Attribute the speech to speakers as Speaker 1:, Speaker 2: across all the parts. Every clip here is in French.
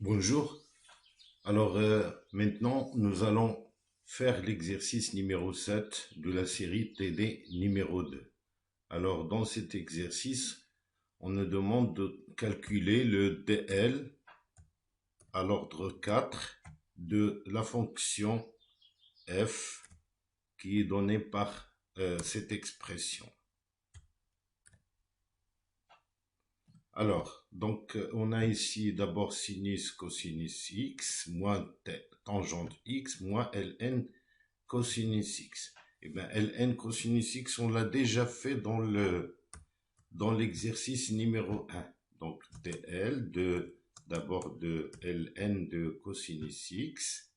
Speaker 1: Bonjour. Alors maintenant, nous allons faire l'exercice numéro 7 de la série TD numéro 2. Alors dans cet exercice, on nous demande de calculer le DL à l'ordre 4 de la fonction f qui est donnée par cette expression. Alors, donc, on a ici d'abord sinus cosinus x moins tangente x moins ln cosinus x. Eh bien, ln cosinus x, on l'a déjà fait dans l'exercice numéro 1. Donc, dl d'abord de ln de cosinus x.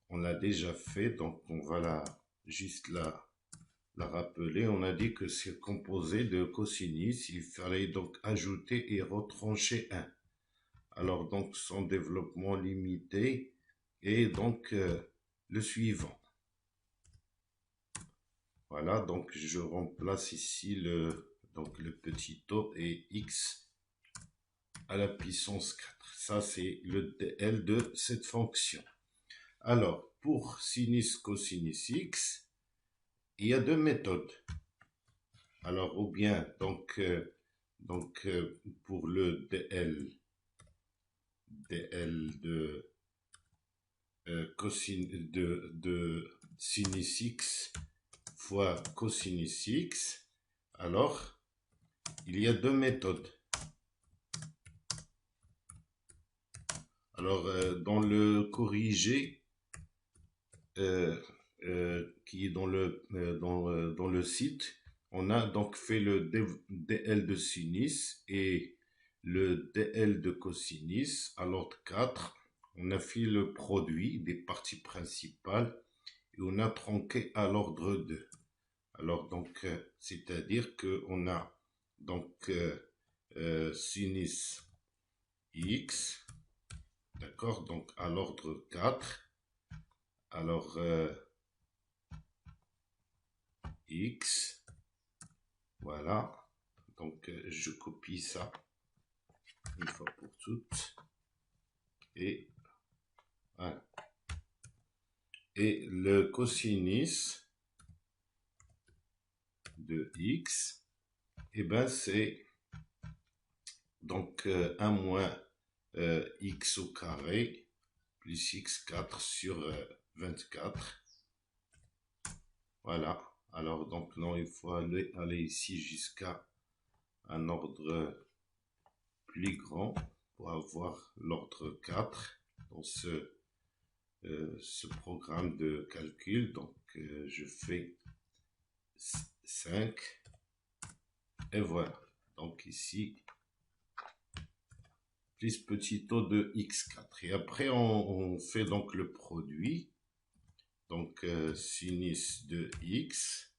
Speaker 1: On l'a déjà fait, donc on va juste la rappeler. On a dit que c'est composé de cosinus. Il fallait donc ajouter et retrancher 1. Alors, donc, son développement limité est donc le suivant. Voilà, donc je remplace ici le petit o et x à la puissance 4. Ça, c'est le dl de cette fonction. Alors, pour sinus cosinus x, il y a deux méthodes. Alors, ou bien, pour le dl de sinus x fois cosinus x, alors, il y a deux méthodes. Alors, dans le corrigé, qui est dans le site, on a donc fait le dl de sinus et le dl de cosinus à l'ordre 4. On a fait le produit des parties principales et on a tronqué à l'ordre 2. Alors, donc, c'est-à-dire qu'on a donc sinus x, d'accord, donc à l'ordre 4. Alors, x, voilà, donc je copie ça une fois pour toutes, et voilà. Et le cosinus de x, et ben c'est donc 1 moins x au carré plus x4 sur 24. Voilà. Alors, donc, non, il faut aller ici jusqu'à un ordre plus grand pour avoir l'ordre 4 dans ce programme de calcul. Donc, je fais 5 et voilà. Donc, ici, plus petit o de x4. Et après, on fait donc le produit. Donc, sinus de x,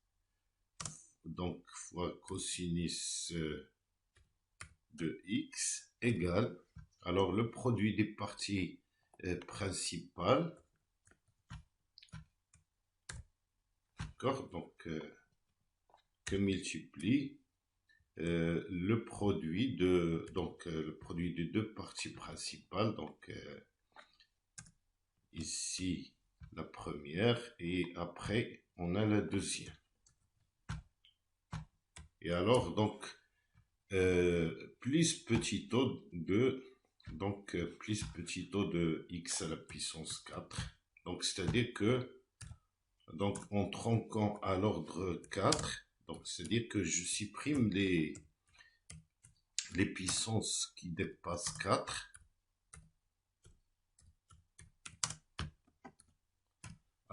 Speaker 1: donc fois cosinus de x égale, alors le produit des parties principales, d'accord, donc que multiplie le produit le produit des deux parties principales, donc ici la première et après on a la deuxième. Et alors donc plus petit o de plus petit o de x à la puissance 4. Donc c'est-à-dire que donc en tronquant à l'ordre 4, donc c'est-à-dire que je supprime les puissances qui dépassent 4.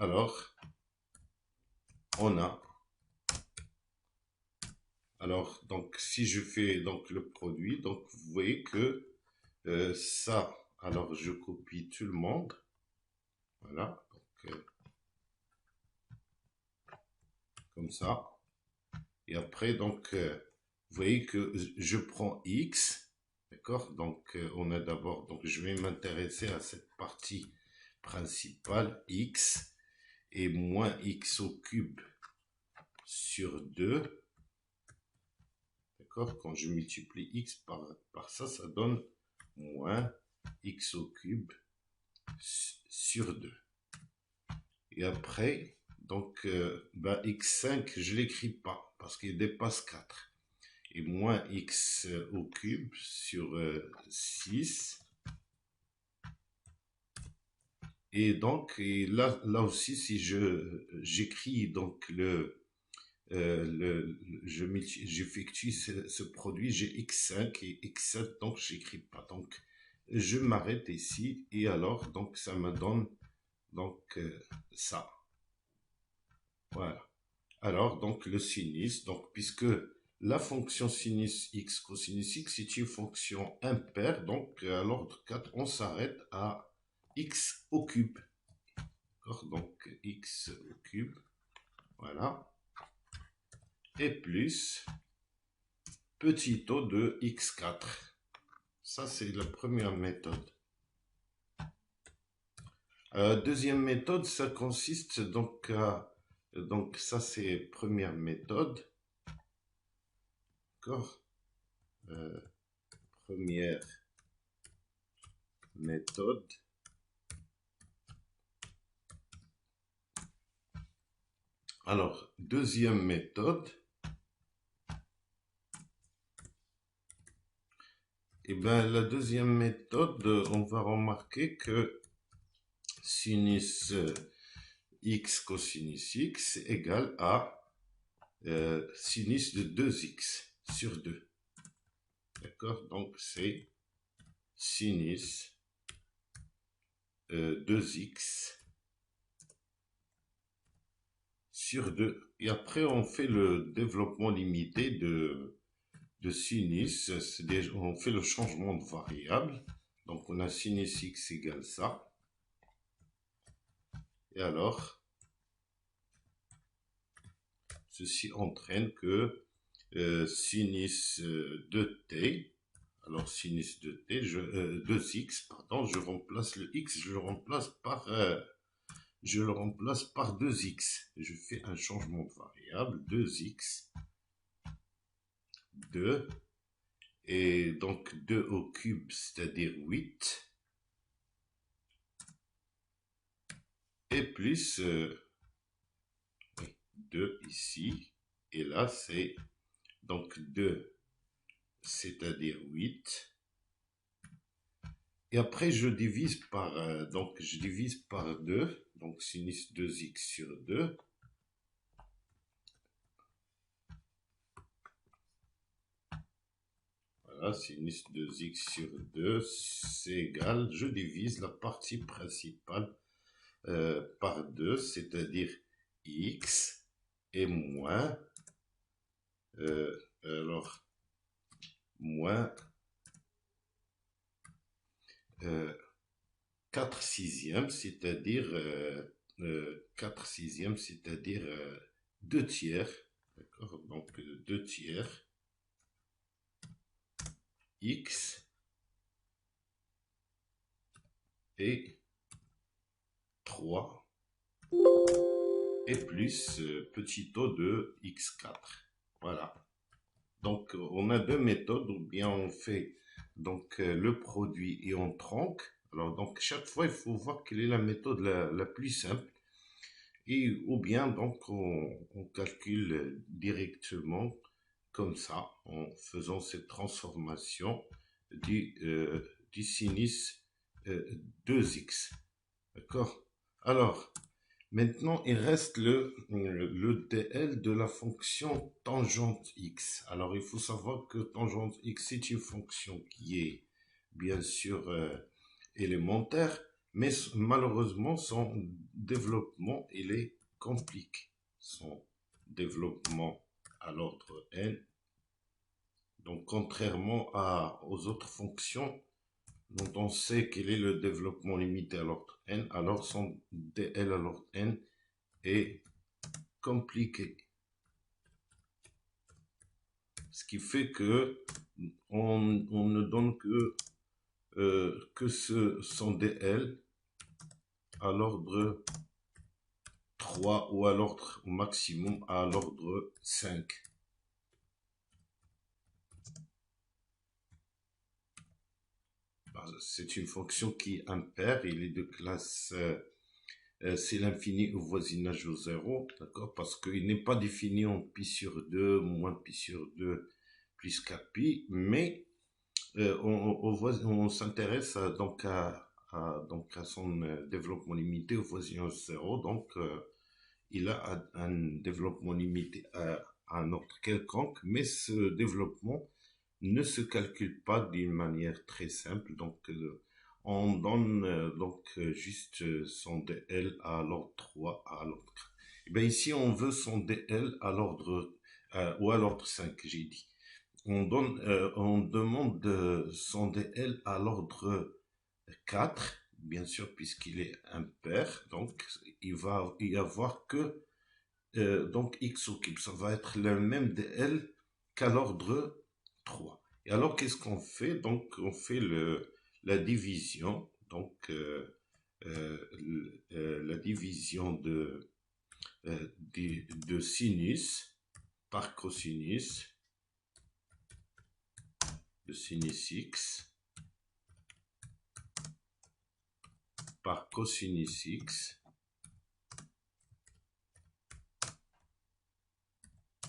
Speaker 1: Alors on a, alors donc si je fais donc le produit, donc vous voyez que ça, alors je copie tout le monde, voilà, donc comme ça, et après donc vous voyez que je prends x, d'accord, donc on a d'abord, donc je vais m'intéresser à cette partie principale, x et moins x au cube sur 2, d'accord, quand je multiplie x par ça, ça donne moins x au cube sur 2. Et après, donc, x5, je ne l'écris pas parce qu'il dépasse 4. Et moins x au cube sur 6. Et donc, là aussi, si j'écris donc j'effectue ce produit, j'ai x5 et x7, donc j'écris pas. Donc, je m'arrête ici et alors, donc, ça me donne donc ça. Voilà. Alors, donc, le sinus, donc, puisque la fonction sinus x cosinus x est une fonction impaire, donc à l'ordre 4, on s'arrête à x au cube. D'accord? Donc, x au cube. Voilà. Et plus petit o de x4. Ça, c'est la première méthode. Deuxième méthode, ça consiste donc à... Donc, ça, c'est première méthode. D'accord? Première méthode. Alors, deuxième méthode. Et bien, la deuxième méthode, on va remarquer que sinus x cosinus x égale à sinus de 2x sur 2. D'accord? Donc, c'est sinus 2x sur 2. Et après, on fait le développement limité de sinus. On fait le changement de variable. Donc, on a sinus x égale ça. Et alors, ceci entraîne que sinus de t, alors sinus de t, 2x, pardon, je remplace le x, je le remplace par 2x. Je fais un changement de variable, 2x, 2, et donc 2 au cube, c'est-à-dire 8, et plus 2 ici, et là c'est donc 2, c'est-à-dire 8. Et après, je divise par, donc je divise par 2, donc sinus 2x sur 2. Voilà, sinus 2x sur 2, c'est égal, je divise la partie principale par 2, c'est-à-dire x, et moins, alors, moins 4 sixièmes, c'est-à-dire 4 sixièmes, c'est-à-dire 2 tiers, d'accord, donc 2 tiers, x, et 3, et plus petit o de x4. Voilà. Donc, on a deux méthodes, ou bien on fait donc le produit et on tronque. Alors, donc, chaque fois, il faut voir quelle est la méthode la plus simple. Et, ou bien, donc, on calcule directement comme ça, en faisant cette transformation du sinus 2x. D'accord? Alors, maintenant, il reste le dl de la fonction tangente x. Alors, il faut savoir que tangente x, c'est une fonction qui est bien sûr élémentaire, mais malheureusement, son développement, il est compliqué. Son développement à l'ordre n. Donc, contrairement aux autres fonctions, dont on sait quel est le développement limité à l'ordre n, alors son dl à l'ordre n est compliqué. Ce qui fait que on ne donne que son dl à l'ordre 3 ou à l'ordre au maximum à l'ordre 5. c'est une fonction qui est impaire, il est de classe, c'est l'infini au voisinage au 0, d'accord, parce qu'il n'est pas défini en pi sur 2, moins pi sur 2, plus 4pi, mais on s'intéresse donc à son développement limité au voisinage 0, donc il a un développement limité à un ordre quelconque, mais ce développement ne se calcule pas d'une manière très simple, donc on donne juste son DL à l'ordre 3, à l'ordre 4. Et bien ici, on veut son DL à l'ordre ou à l'ordre 5, j'ai dit. On demande son DL à l'ordre 4, bien sûr, puisqu'il est impair, donc il va y avoir que donc x au cube, ça va être le même DL qu'à l'ordre 3. Et alors, qu'est-ce qu'on fait? Donc, on fait la division, donc la division de sinus par cosinus de sinus x par cosinus x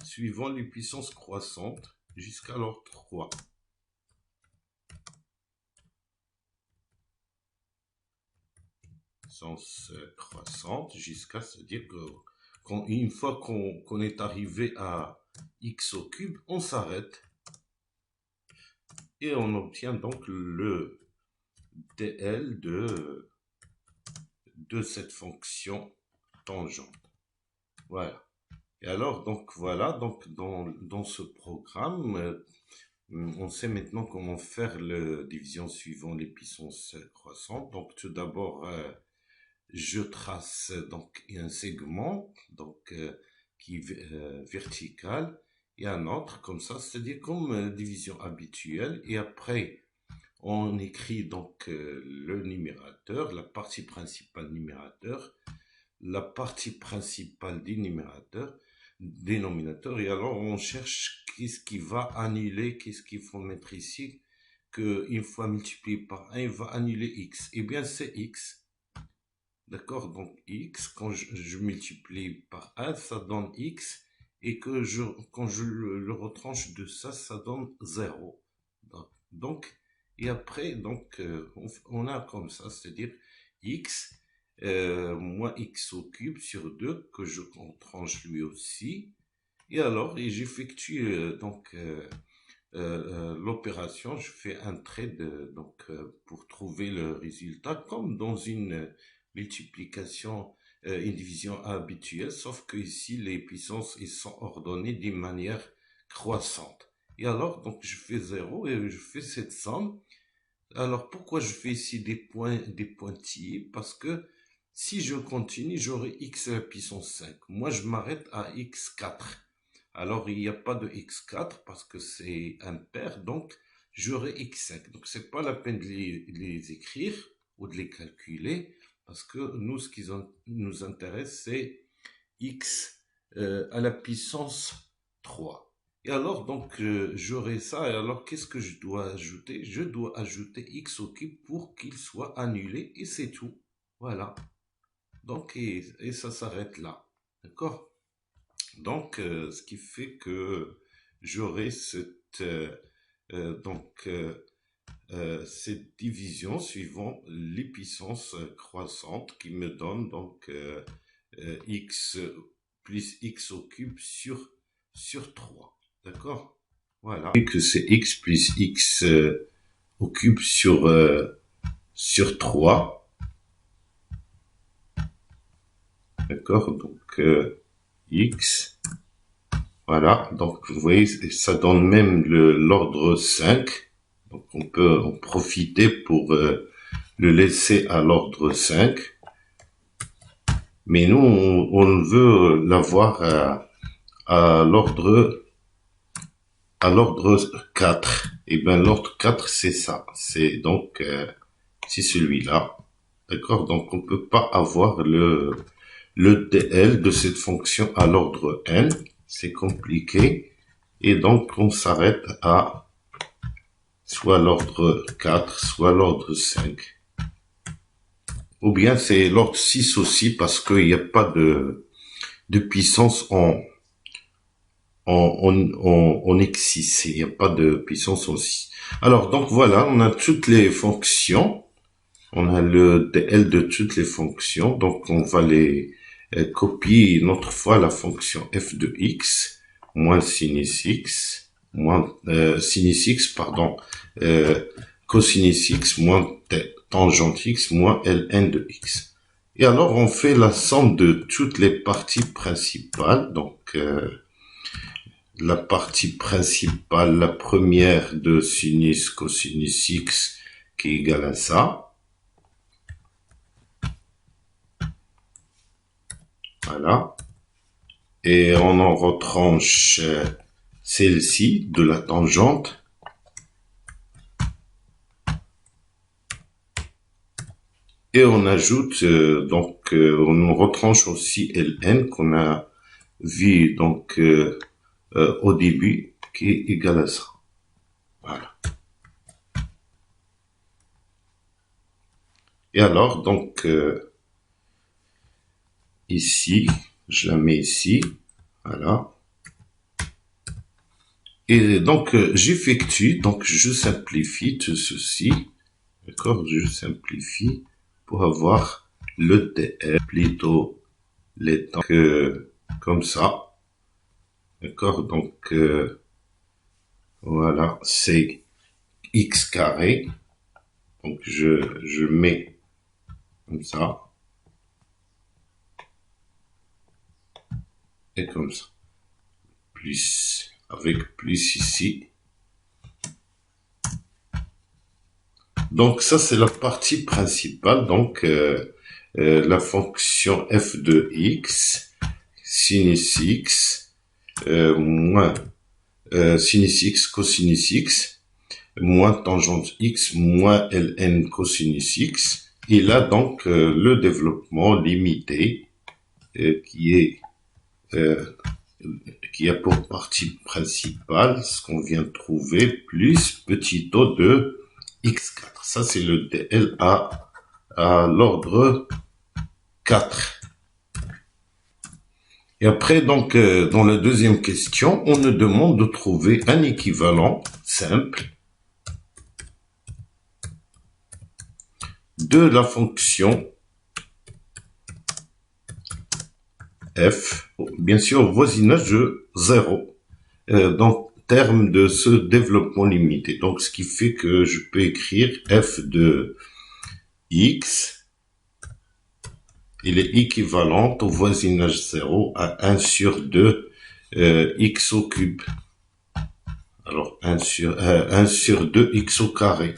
Speaker 1: suivant les puissances croissantes jusqu'à l'ordre 3. Puissance croissante jusqu'à se dire que une fois qu'on est arrivé à x au cube, on s'arrête et on obtient donc le DL de cette fonction tangente. Voilà. Et alors, donc voilà, donc dans ce programme, on sait maintenant comment faire la division suivant les puissances croissantes. Donc tout d'abord, je trace donc un segment donc qui est vertical et un autre comme ça, c'est-à-dire comme division habituelle. Et après, on écrit donc le numérateur, la partie principale numérateur, la partie principale dénominateur, et alors on cherche qu'est-ce qui va annuler, qu'est-ce qu'il faut mettre ici, que une fois multiplié par 1, il va annuler x. Eh bien, c'est x. D'accord? Donc, x, quand je multiplie par 1, ça donne x, et que quand je le retranche de ça, ça donne 0. Donc, et après, donc, on a comme ça, c'est-à-dire x moins x au cube sur 2, que je retranche lui aussi. Et alors, j'effectue donc l'opération, je fais un trait pour trouver le résultat, comme dans une multiplication, une division habituelle, sauf que ici, les puissances ils sont ordonnées d'une manière croissante. Et alors, donc, je fais 0 et je fais cette somme. Alors, pourquoi je fais ici des pointillés? Parce que si je continue, j'aurai x à la puissance 5. Moi, je m'arrête à x4. Alors, il n'y a pas de x4 parce que c'est impair, donc j'aurai x5. Donc, c'est pas la peine de les écrire ou de les calculer, parce que nous, ce qui nous intéresse, c'est x à la puissance 3. Et alors, donc, j'aurai ça, et alors, qu'est-ce que je dois ajouter? Je dois ajouter x au cube pour qu'il soit annulé, et c'est tout. Voilà. Donc, et ça s'arrête là. D'accord? Donc, ce qui fait que j'aurai cette division suivant les puissances croissantes qui me donne donc x plus x au cube sur 3. D'accord? Voilà. Et que c'est x plus x au cube sur 3. D'accord? Donc, x. Voilà. Donc, vous voyez, ça donne même l'ordre 5. Donc, on peut en profiter pour le laisser à l'ordre 5. Mais nous, on veut l'avoir à l'ordre 4. Et bien, l'ordre 4, c'est ça. C'est donc, c'est celui-là. D'accord? Donc, on peut pas avoir le DL de cette fonction à l'ordre n. C'est compliqué. Et donc, on s'arrête à soit l'ordre 4, soit l'ordre 5. Ou bien c'est l'ordre 6 aussi, parce qu'il n'y a pas de puissance en X6, il n'y a pas de puissance en 6. Alors, donc voilà, on a toutes les fonctions, on a le DL de toutes les fonctions, donc on va les copier une autre fois la fonction f de x, moins sinus x, moins sinus x, pardon, cosinus x, moins tangente x, moins ln de x. Et alors, on fait la somme de toutes les parties principales, donc la partie principale, la première de sinus cosinus x qui est égale à ça. Voilà. Et on en retranche celle-ci de la tangente. Et on ajoute, on retranche aussi ln qu'on a vu donc au début, qui est égal à ça. Voilà. Et alors, donc, ici, je la mets ici, voilà. Et donc, j'effectue, donc je simplifie tout ceci, d'accord, je simplifie pour avoir le DL, plutôt les temps que comme ça, d'accord, donc, voilà, c'est x carré, donc je mets comme ça, et comme ça, plus, avec plus ici. Donc ça c'est la partie principale, donc la fonction f de x, sinus x, moins sinus x cosinus x, moins tangente x, moins ln cosinus x. Et là donc le développement limité qui a pour partie principale ce qu'on vient de trouver, plus petit o de x4. Ça, c'est le DL à l'ordre 4. Et après, donc, dans la deuxième question, on nous demande de trouver un équivalent simple de la fonction f, bien sûr, voisinage de 0. Donc, terme de ce développement limité. Donc, ce qui fait que je peux écrire f de x, il est équivalent au voisinage 0 à 1 sur 2 x au cube. Alors, 1 sur 2 x au carré.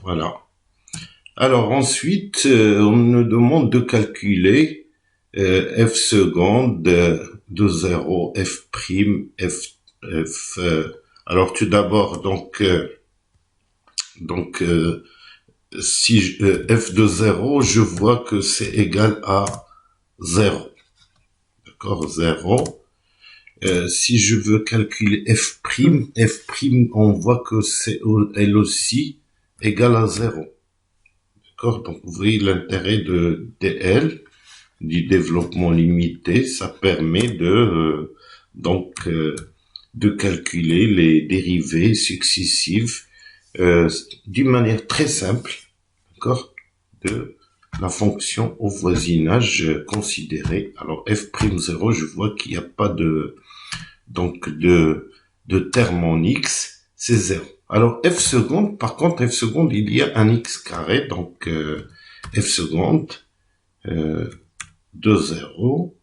Speaker 1: Voilà. Alors, ensuite, on nous demande de calculer f seconde de 0, f prime, f. Alors, tout d'abord, si f de 0, je vois que c'est égal à 0. D'accord, 0. Si je veux calculer f prime, on voit que c'est elle aussi égale à 0. D'accord, donc vous voyez l'intérêt de DL, du développement limité, ça permet de calculer les dérivées successives d'une manière très simple, d'accord, de la fonction au voisinage considéré. Alors f'0, je vois qu'il n'y a pas de terme en x, c'est 0. Alors f seconde, par contre f seconde, il y a un x carré, donc f seconde de 0.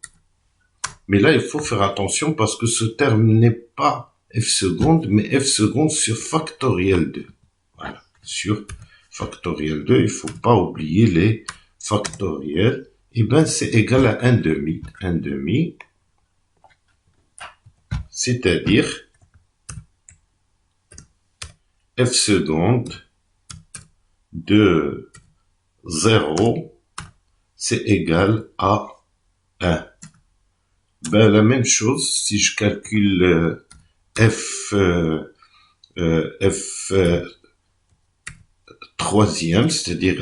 Speaker 1: Mais là, il faut faire attention parce que ce terme n'est pas f seconde, mais f seconde sur factoriel 2. Voilà, sur factoriel 2, il faut pas oublier les factoriels. Et ben, c'est égal à 1 demi. 1 demi, c'est-à-dire f seconde de 0, c'est égal à 1. Ben, la même chose, si je calcule f troisième, c'est-à-dire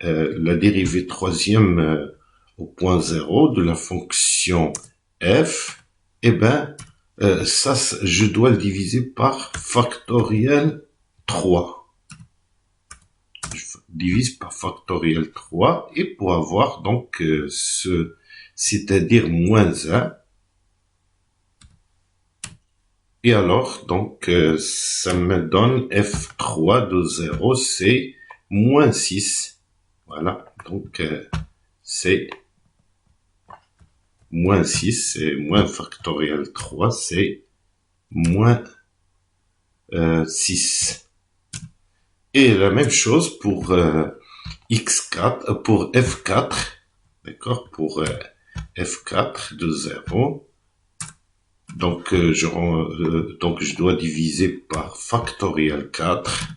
Speaker 1: la dérivée troisième au point 0 de la fonction f, eh ben, ça, je dois le diviser par factoriel 3. Je divise par factoriel 3 et pour avoir donc c'est-à-dire moins 1. Et alors, donc, ça me donne f3 de 0, c'est moins 6. Voilà, donc c'est moins 6, c'est moins factoriel 3, c'est moins 6. Et la même chose pour x4, pour f4, d'accord, pour f4 de 0. Donc, donc je dois diviser par factoriel 4.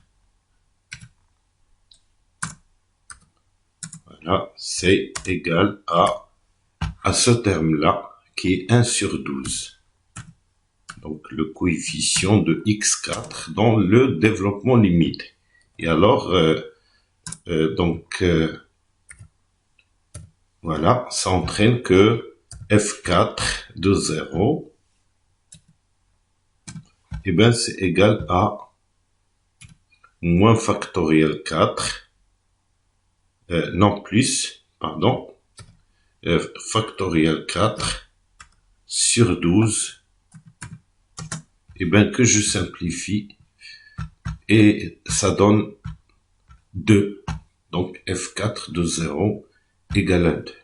Speaker 1: Voilà, c'est égal à ce terme-là, qui est 1 sur 12. Donc, le coefficient de x4 dans le développement limite. Et alors, voilà, ça entraîne que f4 de 0, eh ben, c'est égal à moins factoriel 4, non plus, pardon, factoriel 4 sur 12, eh ben, que je simplifie, et ça donne 2. Donc, f4 de 0 égale à 2.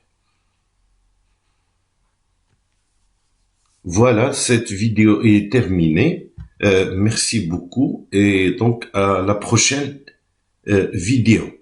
Speaker 1: Voilà, cette vidéo est terminée. Merci beaucoup et donc à la prochaine vidéo.